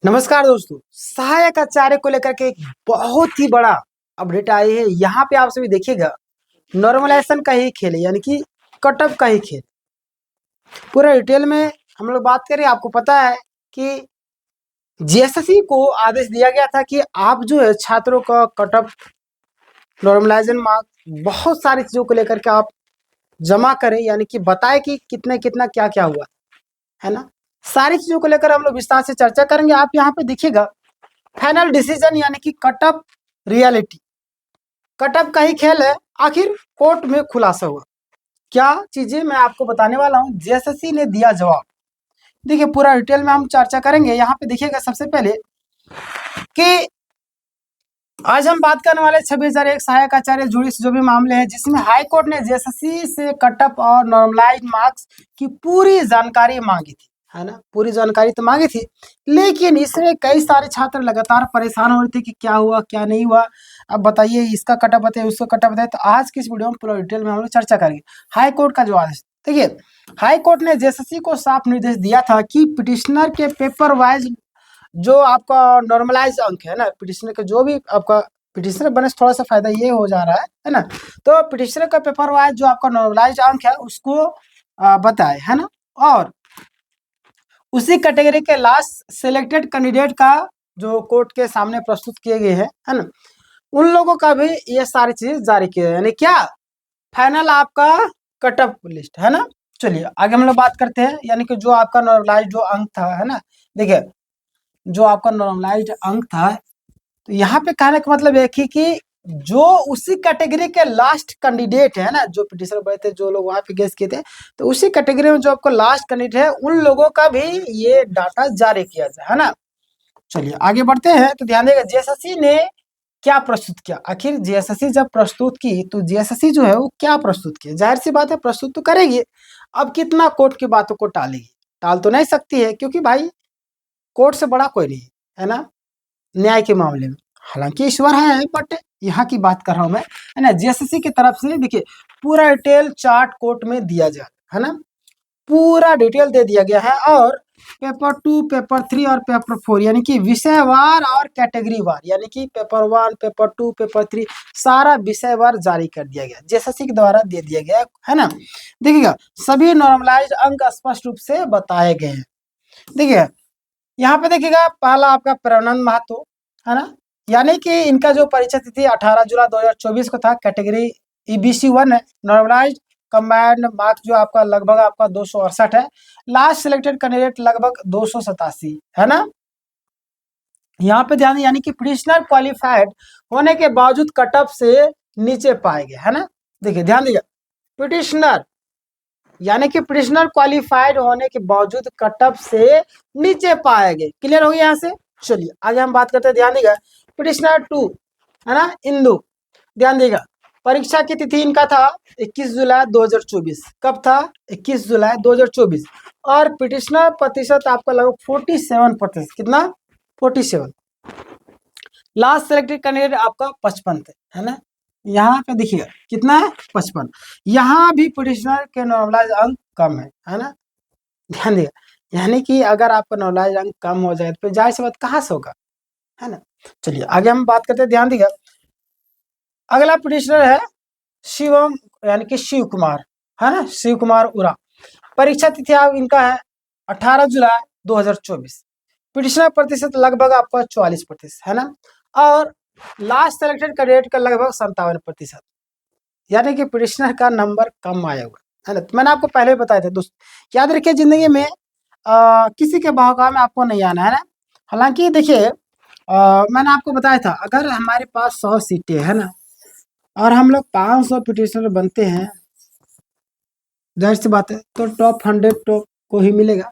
नमस्कार दोस्तों, सहायक आचार्य को लेकर के एक बहुत ही बड़ा अपडेट आई है। यहाँ पे आप सभी देखिएगा, नॉर्मलाइजेशन का ही खेल है, यानी कि कटअप का ही खेल। पूरा डिटेल में हम लोग बात करें, आपको पता है कि जीएसएससी को आदेश दिया गया था कि आप जो है छात्रों का कटअप, नॉर्मलाइजेशन मार्क, बहुत सारी चीज़ों को लेकर के आप जमा करें, यानी कि बताएं कि कितने कितना क्या क्या हुआ है ना। सारी चीज़ों को लेकर हम लोग विस्तार से चर्चा करेंगे। आप यहाँ पे देखिएगा, फाइनल डिसीजन यानी कि कटअप रियलिटी, कटअप का ही खेल है। आखिर कोर्ट में खुलासा हुआ, क्या चीजें मैं आपको बताने वाला हूं। जेएसएससी ने दिया जवाब। देखिए, पूरा डिटेल में हम चर्चा करेंगे। यहाँ पे देखिएगा सबसे पहले कि आज हम बात करने वाले 26,001 सहायक आचार्य जुड़ी से जो भी मामले हैं, जिसमें हाई कोर्ट ने जेएसएससी से कटअप और नॉर्मलाइज्ड मार्क्स की पूरी जानकारी मांगी थी, है ना। पूरी जानकारी तो मांगी थी, लेकिन इसमें कई सारे छात्र लगातार परेशान हो रहे थे कि क्या हुआ क्या नहीं हुआ। अब बताइए, इसका कटअप बताइए, उसका कटअप बताइए। तो आज की इस वीडियो में पूरा डिटेल में हम लोग चर्चा करेंगे। हाई कोर्ट का जो आदेश, देखिए, हाई कोर्ट ने जेएसएससी को साफ निर्देश दिया था कि पिटिशनर के पेपर वाइज जो आपका नॉर्मलाइज अंक है ना, पिटिशनर का जो भी आपका पिटिशनर बनने से थोड़ा सा फायदा ये हो जा रहा है ना। तो पिटिशनर का पेपर वाइज जो आपका नॉर्मलाइज अंक है उसको बताए, है ना। और उसी कैटेगरी के लास्ट सिलेक्टेड कैंडिडेट का जो कोर्ट के सामने प्रस्तुत किए गए हैं, है ना, उन लोगों का भी ये सारी चीज जारी किए, यानी क्या फाइनल आपका कटअप लिस्ट, है ना। चलिए आगे हम लोग बात करते हैं, यानी कि जो आपका नॉर्मलाइज जो अंक था, है ना। देखिए, जो आपका नॉर्मलाइज्ड अंक था, तो यहाँ पे कहने का मतलब एक ही कि जो उसी कैटेगरी के लास्ट कैंडिडेट है ना, जो पिटिशनर बने थे, जो लोग वहां पे गेस किए थे, तो उसी कैटेगरी में जो आपका लास्ट कैंडिडेट है, उन लोगों का भी ये डाटा जारी किया जाए, है ना। चलिए आगे बढ़ते हैं। तो ध्यान देगा, जेएसएससी ने क्या प्रस्तुत किया। आखिर जेएसएससी जब प्रस्तुत की, तो जेएसएससी जो है वो क्या प्रस्तुत किया, जाहिर सी बात है प्रस्तुत तो करेगी। अब कितना कोर्ट की बातों को टालेगी, टाल तो नहीं सकती है, क्योंकि भाई कोर्ट से बड़ा कोई नहीं है ना न्याय के मामले में। हालांकि ईश्वर है, बट यहाँ की बात कर रहा हूं मैं, है ना। जेएसएससी की तरफ से देखिए, पूरा डिटेल चार्ट कोर्ट में दिया जाए, है ना। पूरा डिटेल दे दिया गया है। और पेपर 2, पेपर 3 और पेपर 4, यानी कि विषयवार और कैटेगरी वार, यानी कि पेपर 1, पेपर 2, पेपर 3, सारा विषयवार जारी कर दिया गया, जेएसएससी के द्वारा दे दिया गया है ना। देखिएगा, सभी नॉर्मलाइज्ड अंक स्पष्ट रूप से बताए गए हैं। देखिए, यहाँ पे देखिएगा, पहला आपका प्रेमानंद महतो, है ना, यानी कि इनका जो परीक्षा तिथि 18 जुलाई 2024 को था। कैटेगरी ईबीसी 1 है। नॉर्मलाइज्ड कंबाइंड मार्क्स जो आपका लगभग आपका 268 है। लास्ट सिलेक्टेड कैंडिडेट लगभग 287, है ना। यहाँ पे ध्यान, यानी कि पिटिशनर क्वालिफाइड होने के बावजूद कटअप से नीचे पाए गए, है ना। देखिए ध्यान दीजिए, पिटिशनर यानी कि पिटिशनर क्वालिफाइड होने के बावजूद कटअप से नीचे पाए गए। क्लियर हो गया यहाँ से। चलिए आगे हम बात करते हैं। ध्यान देगा, पिटिशनर 2, है ना, इंदु, ध्यान देगा, परीक्षा की तिथि इनका था 21 जुलाई 2024। कब था? 21 जुलाई 2024। और पिटिशनर प्रतिशत आपका लगभग 47%। कितना? 47। लास्ट सेलेक्टेड कैंडिडेट आपका 55 है ना। यहाँ पे देखिएगा कितना है, 55। यहाँ भी पिटिशनर के नॉर्मलाइज अंक कम है ना। ध्यान दिया, यानी कि अगर आपका नॉर्मलाइज अंक कम हो जाए तो जाहिर सी बात कहाँ से होगा, है ना। चलिए आगे हम बात करते हैं। ध्यान दिया, अगला पिटिशनर है शिवम, यानी कि शिव कुमार, है ना, शिव कुमार उरा। परीक्षा तिथि इनका है 18 जुलाई 2024। पिटिशनर प्रतिशत लगभग आपका 44%, है ना। और लास्ट सेलेक्टेड कैंडिडेट का लगभग 57%, यानी कि पिटिशनर का नंबर कम आया हुआ है ना। तो मैंने आपको पहले भी बताया था दोस्त, याद रखिए, जिंदगी में किसी के बहकावे में आपको नहीं आना, है ना। हालांकि देखिए, मैंने आपको बताया था, अगर हमारे पास 100 सीटें है ना, और हम लोग 500 पिटिशनर बनते हैं, जाहिर सी बात है, तो टॉप 100 टॉप को ही मिलेगा।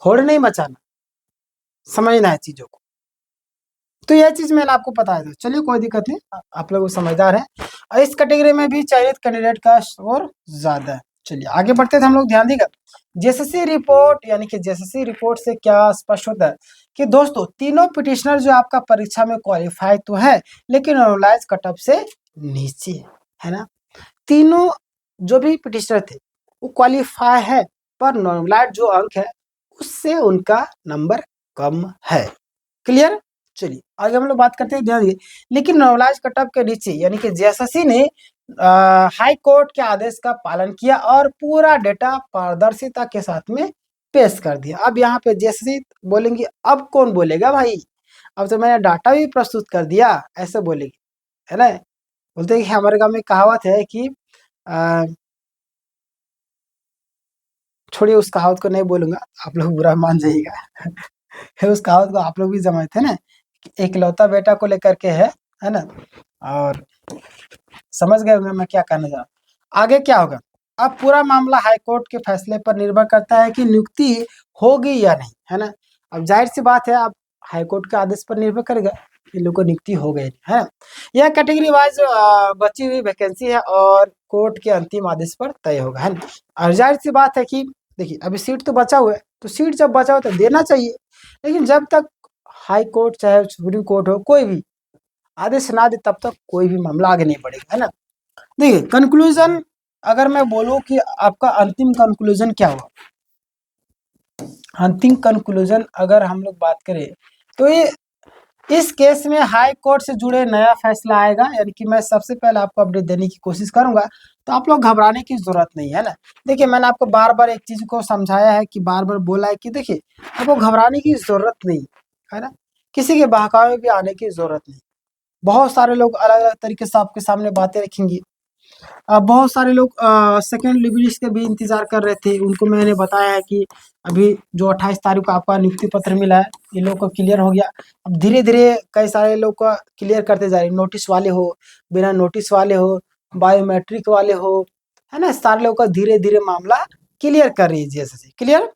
होड़ नहीं मचाना, समझना है चीजों को। तो यह चीज मैंने आपको बताया था। चलिए कोई दिक्कत नहीं, आप लोग समझदार हैं। और इस कैटेगरी में भी चयनित कैंडिडेट का स्कोर ज्यादा है। चलिए आगे बढ़ते थे हम लोग। ध्यान देगा, जेएसएससी रिपोर्ट, यानी कि जेएसएससी रिपोर्ट से क्या स्पष्ट होता है कि दोस्तों, तीनों पिटिशनर जो आपका परीक्षा में क्वालिफाई तो है, लेकिन नॉर्मलाइज कटअप से नीचे है ना। तीनों जो भी पिटिशनर थे वो क्वालिफाई है, पर नॉर्मलाइज जो अंक है उससे उनका नंबर कम है। क्लियर? चलिए आगे हम लोग बात करते हैं, ध्यान दीजिए। लेकिन नॉर्मलाइज कटऑफ के नीचे यानी कि जेएसएससी ने हाई कोर्ट के आदेश का पालन किया और पूरा डेटा पारदर्शिता के साथ में पेश कर दिया। अब यहाँ पे जेएसएससी बोलेंगे, अब कौन बोलेगा भाई, अब तो मैंने डाटा भी प्रस्तुत कर दिया, ऐसे बोलेगी, है ना। बोलते हैं कि हमारे गाँव में कहावत है कि छोड़िए उस कहावत को नहीं बोलूंगा, आप लोग बुरा मान जाइएगा। उस कहावत को आप लोग भी जमाए थे ना, एकलौता बेटा को लेकर के है ना, और समझ गए होंगे मैं क्या कहना चाह रहा हूं। आगे क्या होगा, अब पूरा मामला हाईकोर्ट के फैसले पर निर्भर करता है कि नियुक्ति होगी या नहीं, है ना। अब जाहिर सी बात है, अब हाईकोर्ट के आदेश पर निर्भर करेगा इन लोगों को नियुक्ति हो गई है ना। यह कैटेगरी वाइज बची हुई वैकेंसी है और कोर्ट के अंतिम आदेश पर तय होगा, है ना। और जाहिर सी बात है कि देखिए अभी सीट तो बचा हुआ है, तो सीट जब बचा हो तो देना चाहिए, लेकिन जब तक हाई कोर्ट चाहे सुप्रीम कोर्ट हो कोई भी आदेश ना दे तब तक कोई भी मामला आगे नहीं बढ़ेगा, है ना। देखिए कंक्लूजन, अगर मैं बोलूं कि आपका अंतिम कंक्लूजन क्या हुआ, अंतिम कंक्लूजन अगर हम लोग बात करें तो ये इस केस में हाई कोर्ट से जुड़े नया फैसला आएगा, यानी कि मैं सबसे पहले आपको अपडेट देने की कोशिश करूंगा, तो आप लोग घबराने की जरूरत नहीं है ना। देखिए मैंने आपको बार बार एक चीज को समझाया है कि बार बार बोला है कि देखिए आपको घबराने की जरूरत नहीं है ना, किसी के बहकावे में भी आने की जरूरत नहीं। बहुत सारे लोग अलग अलग तरीके से आपके सामने बातें रखेंगे। बहुत सारे लोग सेकेंड लिस्ट के भी इंतजार कर रहे थे, उनको मैंने बताया है कि अभी जो 28 तारीख को आपका नियुक्ति पत्र मिला है, ये लोग को क्लियर हो गया। अब धीरे धीरे कई सारे लोग का क्लियर करते जा रहे हैं, नोटिस वाले हो, बिना नोटिस वाले हो, बायोमेट्रिक वाले हो, है ना, सारे लोग का धीरे धीरे मामला क्लियर कर रही है जेएसएससी। क्लियर?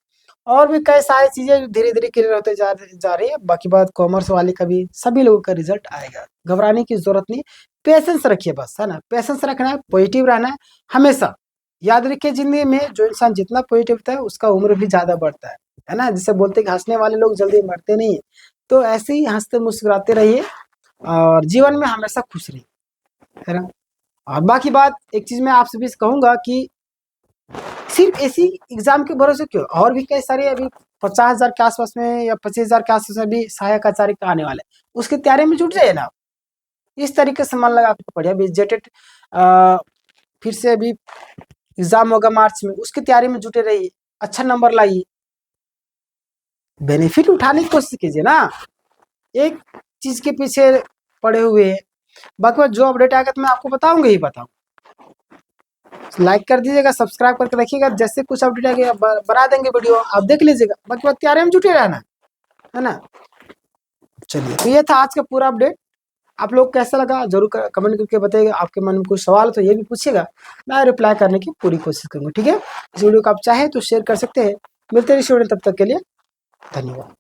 और भी कई सारी चीजें धीरे धीरे क्लियर होते जा रही है। बाकी बात कॉमर्स वाले का भी सभी लोगों का रिजल्ट आएगा, घबराने की जरूरत नहीं, पेशेंस रखिए बस, है ना। पेशेंस रखना है, पॉजिटिव रहना है हमेशा। याद रखिए जिंदगी में जो इंसान जितना पॉजिटिव होता है उसका उम्र भी ज्यादा बढ़ता है ना। जिसे बोलते हैं कि हंसने वाले लोग जल्दी मरते नहीं है, तो ऐसे ही हंसते मुस्कुराते रहिए और जीवन में हमेशा खुश रहिए, है ना। और बाकी बात एक चीज मैं आपसे भी कहूंगा कि सिर्फ इसी एग्जाम के भरोसे क्यों, और भी कई सारे अभी 50,000 के आसपास में या 25,000 के आसपास में भी सहायक आचार्य का आने वाले, उसकी तैयारी में जुट जाइए ना। इस तरीके से मन लगा के पढ़िए। अभी जेटेट फिर से अभी एग्जाम होगा मार्च में, उसकी तैयारी में जुटे रहिए, अच्छा नंबर लाइए, बेनिफिट उठाने की कोशिश कीजिए ना, एक चीज के पीछे पड़े हुए हैं। बाकी जो अपडेट आएगा तो मैं आपको बताऊंगा ही बताऊंगा। लाइक कर दीजिएगा, सब्सक्राइब करके रखिएगा, जैसे कुछ अपडेट आएगा बना देंगे वीडियो, आप देख लीजिएगा। बाकी बात तैयारी में जुटे रहना, है ना। चलिए तो ये था आज का पूरा अपडेट। आप लोग कैसा लगा जरूर कमेंट करके बताइएगा। आपके मन में कुछ सवाल हो तो ये भी पूछिएगा, मैं रिप्लाई करने की पूरी कोशिश करूंगा, ठीक है। इस वीडियो को आप चाहे तो शेयर कर सकते हैं। मिलते हैं इस वीडियो, तब तक के लिए धन्यवाद।